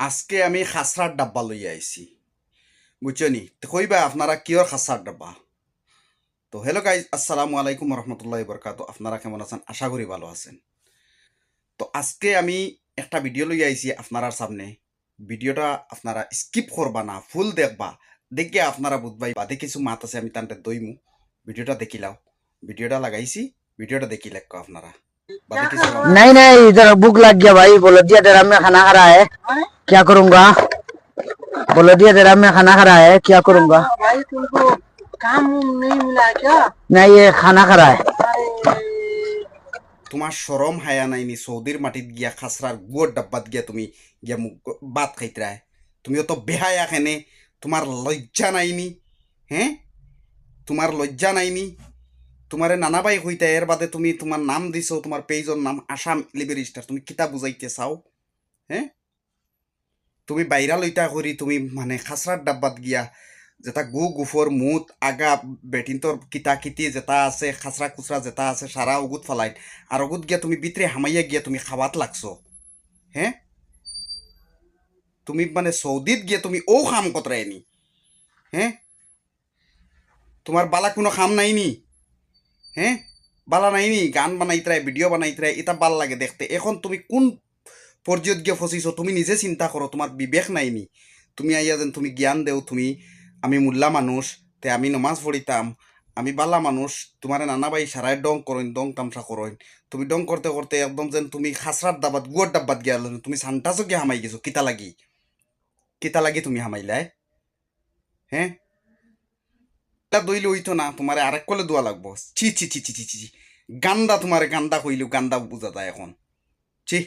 আজকে আমি খাসরার ডাব্বা লইয়া আইছি, বুঝছো নি? তো কইবা আপনারা কিয়র খাসরার ডাব্বা? তো হ্যালো গাইজ, আসসালামু আলাইকুম রহমতুল্লাহ বরকাত। আপনারা কেমন আছেন? আশা করি ভালো আছেন। তো আজকে আমি একটা ভিডিও লইয়া আইছি আপনার সামনে। ভিডিওটা আপনারা স্কিপ করবা না, ফুল দেখবা। দেখে আপনারা বুঝবাই বাদে কিছু মাত আছে, আমি তান্তে দইমু। ভিডিওটা দেখিলাও, ভিডিওটা লাগাইছি, ভিডিওটা দেখি লেখো আপনারা। बातें किसी का नहीं नहीं, इधर भूख लग गया भाई। बोलो दिया तेरा में खाना खा रहा है, क्या करूंगा? बोलो दिया तेरा में खाना खा रहा है, क्या करूंगा? भाई तुमको काम नहीं मिला क्या? नहीं, ये खाना खा रहा है। তোমার সরম হায়া নাইনি? সৌদির মাটিত গিয়া খাসরার গুয়ার ডাব্বাত গিয়া তুমি গিয়া মুখ ভাত খাইতরায়। তুমিও তো বেহায়া কেনে? তোমার লজ্জা নাইনি? হ্যাঁ, তোমার লজ্জা নাইনি? তোমারে নানাবাই হইতা, এর বাদে তুমি তোমার নাম দিছো, তোমার পেজর নাম আসাম লিবারিস্টার। তুমি কিতা বুঝাইতে চাও? হ্যাঁ, তুমি বাইরা লইতা করি তুমি মানে খাসরার ডাব্বাত গিয়া যেটা গুফর মুত আগা বেটিনতর কিতা কিতি যেটা আছে, খাসরা খুচরা যেটা আছে সারা উগুত ফালাইন, আর উগুত গিয়া তুমি ভিতরে হামাইয়া গিয়া তুমি খাবাত লাগছো। হ্যাঁ, তুমি মানে সৌদিত গিয়া তুমি ও খাম কতরায়নি? হ্যাঁ, তোমার বালা কোনো খাম নাইনি? হ্যাঁ, বালা নাইনি? গান বানাইতরায়, ভিডিও বানাইতরায়, এটা ভাল লাগে দেখতে। এখন তুমি কোন পর্যায়ত গিয়ে ফসিছো তুমি নিজে চিন্তা করো। তোমার বিবেক নাইনি? তুমি আইয়া যেন তুমি জ্ঞান দেও তুমি আমি মোল্লা মানুষ, তে আমি নমাজ পড়িতাম, আমি বালা মানুষ। তোমার নানা ভাই সারাই ডং করেন, ডং তামসা করেন। তুমি ডং করতে করতে একদম যেন তুমি খাসরার ডাব্বাত গুয়ার ডাব্বাত গিয়া তুমি সান্টাসও গিয়ে হামাই গেছো। কিতা লাগি? কিতা লাগি তুমি হামাইলাই? হ্যাঁ, এটা দইলে হইতো না, তোমারে আরেক কলে দোয়া লাগবো। ছি ছি ছি ছি ছি ছি, গান্দা তোমারে গান্দা কইলেও গান্দা বুঝা যায় এখন। ছি।